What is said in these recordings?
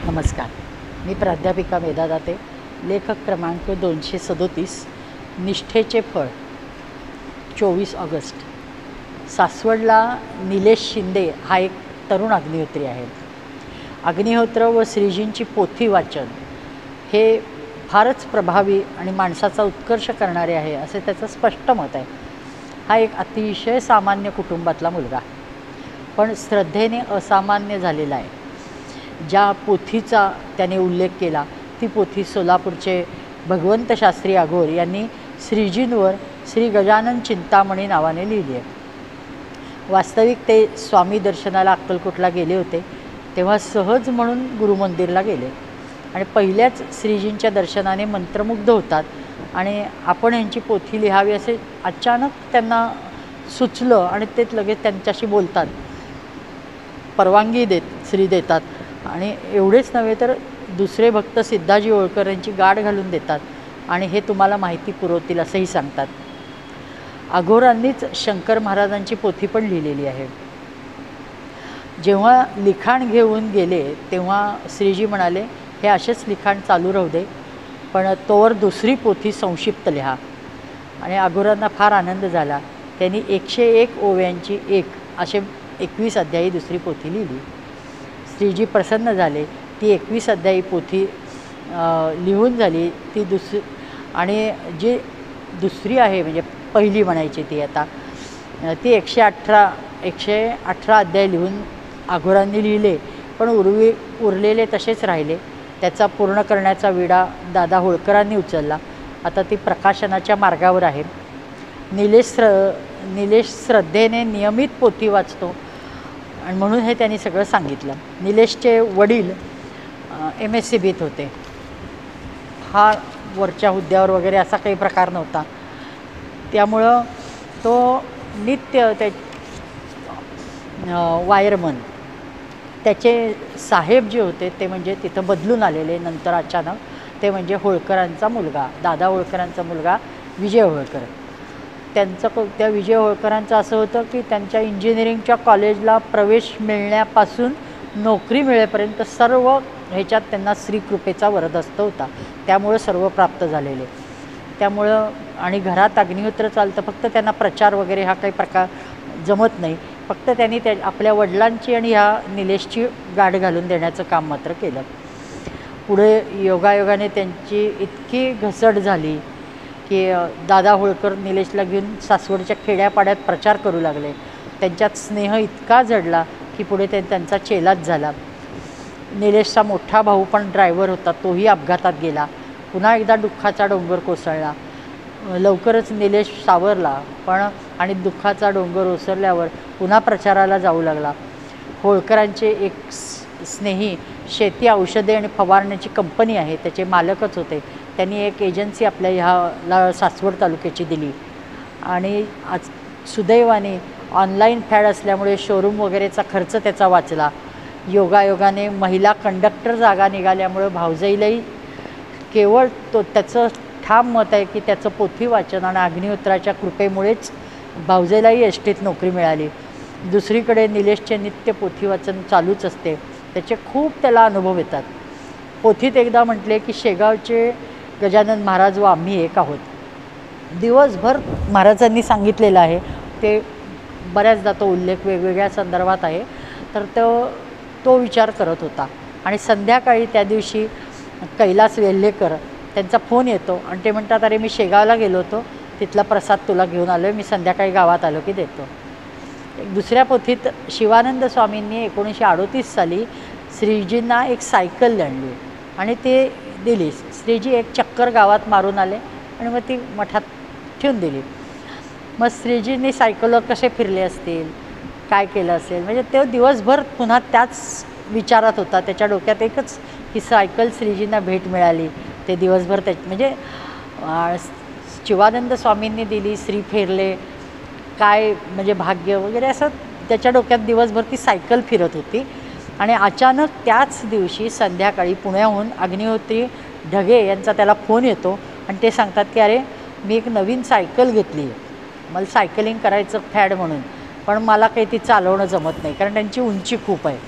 नमस्कार. मी प्राध्यापिका मेधा दाते, लेखक क्रमांक 237, निष्ठेचे फळ. 24 ऑगस्ट. सासवडला निलेश शिंदे हा एक तरुण अग्निहोत्री आहे. अग्निहोत्र व श्रीजींची पोथी वाचन हे फारच प्रभावी आणि माणसाचा उत्कर्ष करणारे आहे असे त्याचं स्पष्ट मत आहे. हा एक अतिशय सामान्य कुटुंबातला मुलगा, पण श्रद्धेने असामान्य झालेला आहे. ज्या पोथीचा त्याने उल्लेख केला ती पोथी सोलापूरचे भगवंत शास्त्री अघोर यांनी श्रीजींवर श्री गजानन चिंतामणी नावाने लिहिली आहे. वास्तविक ते स्वामी दर्शनाला अक्कलकोटला गेले होते तेव्हा सहज म्हणून गुरुमंदिरला गेले आणि पहिल्याच श्रीजींच्या दर्शनाने मंत्रमुग्ध होतात आणि आपण यांची पोथी लिहावी असे अचानक त्यांना सुचलं आणि ते लगेच त्यांच्याशी बोलतात, परवानगी श्री देतात आणि एवढेच नव्हे तर दुसरे भक्त सिद्धाजी होळकर यांची गाठ घालून देतात आणि हे तुम्हाला माहिती पुरवतील असंही सांगतात. अघोरांनीच शंकर महाराजांची पोथी पण लिहिलेली आहे. जेव्हा लिखाण घेऊन गेले तेव्हा श्रीजी म्हणाले, हे असेच लिखाण चालू राहू दे, पण तोवर दुसरी पोथी संक्षिप्त लिहा. आणि अघोरांना फार आनंद झाला. त्यांनी 101 ओव्यांची असे 21 अध्यायी दुसरी पोथी लिहिली. श्रीजी प्रसन्न झाले. ती 21 अध्यायी पोथी लिहून झाली. ती आणि जी दुसरी आहे म्हणजे पहिली म्हणायची ती आता ती 118 अध्याय लिहून अघोरांनी लिहिले, पण उरलेले तसेच राहिले. त्याचा पूर्ण करण्याचा विडा दादा होळकरांनी उचलला. आता ती प्रकाशनाच्या मार्गावर आहे. निलेश श्रद्धेने नियमित पोथी वाचतो आणि म्हणून हे त्यांनी सगळं सांगितलं. निलेशचे वडील MSCBत होते. हा वरच्या हुद्द्यावर वगैरे असा काही प्रकार नव्हता. त्यामुळं तो नित्य ते वायरमन त्याचे साहेब जे होते ते म्हणजे तिथं बदलून आलेले नंतर अचानक, ते म्हणजे होळकरांचा मुलगा, दादा होळकरांचा मुलगा विजय होळकर. त्या विजय होळकरांचं असं होतं की त्यांच्या इंजिनिअरिंगच्या कॉलेजला प्रवेश मिळण्यापासून नोकरी मिळेपर्यंत सर्व ह्याच्यात त्यांना श्रीकृपेचा वरदहस्त होता. त्यामुळं सर्व प्राप्त झालेले. त्यामुळं आणि घरात अग्निहोत्र चालतं, फक्त त्यांना प्रचार वगैरे हा काही प्रकार जमत नाही. फक्त त्यांनी आपल्या वडिलांची आणि ह्या निलेशची गाठ घालून देण्याचं काम मात्र केलं. पुढे योगायोगाने त्यांची इतकी घसट झाली की दादा होळकर निलेशला घेऊन सासवडच्या खेड्यापाड्यात प्रचार करू लागले. त्यांच्यात स्नेह इतका जडला की पुढे त्यांचा चेलाच झाला. निलेशचा मोठा भाऊ पण ड्रायव्हर होता, तोही अपघातात गेला. पुन्हा एकदा दुःखाचा डोंगर कोसळला. लवकरच निलेश सावरला, पण आणि दुःखाचा डोंगर ओसरल्यावर पुन्हा प्रचाराला जाऊ लागला. होळकरांचे एक स्नेही शेती औषधे आणि फवारण्याची कंपनी आहे, त्याचे मालकच होते. त्यांनी एक एजन्सी आपल्या ह्याला सासवड तालुक्याची दिली आणि आज सुदैवाने ऑनलाईन फॅड असल्यामुळे शोरूम वगैरेचा खर्च त्याचा वाचला. योगायोगाने महिला कंडक्टर जागा निघाल्यामुळं भाऊजाईलाही केवळ त्याचं ठाम मत आहे की त्याचं पोथी वाचन आणि अग्निहोत्राच्या कृपेमुळेच भाऊजाईलाही एसटीत नोकरी मिळाली. दुसरीकडे निलेशचे नित्य पोथी वाचन चालूच असते. त्याचे खूप त्याला अनुभव येतात. पोथीत एकदा म्हटले की शेगावचे गजानन महाराज व आम्ही एक आहोत. दिवसभर महाराजांनी सांगितलेलं आहे. ते बऱ्याचदा तो उल्लेख वेगवेगळ्या संदर्भात आहे. तर तो विचार करत होता आणि संध्याकाळी त्या दिवशी कैलास वेल्हेकर त्यांचा फोन येतो आणि ते म्हणतात, अरे मी शेगावला गेलो होतो, तिथला प्रसाद तुला घेऊन आलो आहे, मी संध्याकाळी गावात आलो की देतो. दुसऱ्या पोथीत शिवानंद स्वामींनी 1938 साली श्रीजींना एक सायकल आणली आणि ते दिली. श्रीजी एक चक्कर गावात मारून आले आणि मग ती मठात ठेवून दिली. मग श्रीजींनी सायकलवर कसे फिरले असतील, काय केलं असेल, म्हणजे तो दिवसभर पुन्हा त्याच विचारात होता. त्याच्या डोक्यात एकच की सायकल श्रीजींना भेट मिळाली. ते दिवसभर म्हणजे शिवानंद स्वामींनी दिली, श्री फेरले, काय म्हणजे भाग्य वगैरे असं त्याच्या डोक्यात दिवसभर ती सायकल फिरत होती. आणि अचानक त्याच दिवशी संध्याकाळी पुण्याहून अग्निहोत्री ढगे यांचा त्याला फोन येतो आणि ते सांगतात की अरे मी एक नवीन सायकल घेतली आहे, मला सायकलिंग करायचं फॅड म्हणून, पण मला काही ती चालवणं जमत नाही कारण त्यांची उंची खूप आहे.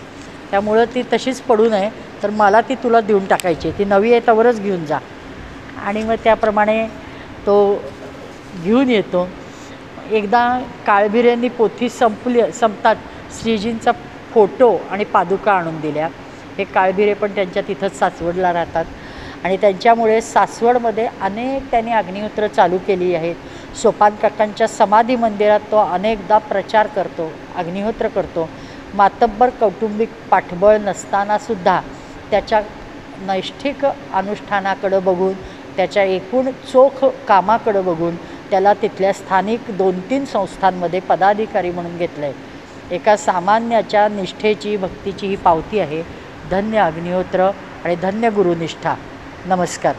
त्यामुळं ती तशीच पडू नये, तर मला ती तुला देऊन टाकायची आहे, ती नवी आहे तवरच घेऊन जा. आणि मग त्याप्रमाणे तो घेऊन येतो. एकदा काळभिऱ्यांनी पोथी संपतात श्रीजींचा फोटो आणि पादुका आणून दिल्या. हे काळभिरे पण त्यांच्या तिथंच सासवडला राहतात आणि त्यांच्यामुळे सासवडमध्ये अनेक त्यांनी अग्निहोत्र चालू केली आहेत. सोपान काकांच्या समाधी मंदिरात तो अनेकदा प्रचार करतो, अग्निहोत्र करतो. मातब्बर कौटुंबिक पाठबळ नसतानासुद्धा त्याच्या नैष्ठिक अनुष्ठानाकडं बघून, त्याच्या एकूण चोख कामाकडं बघून त्याला तिथल्या स्थानिक 2-3 संस्थांमध्ये पदाधिकारी म्हणून घेतलं आहे. एका सामान्याच्या निष्ठेची, भक्तीची ही पावती आहे. धन्य अग्निहोत्र आणि धन्य गुरुनिष्ठा. नमस्कार.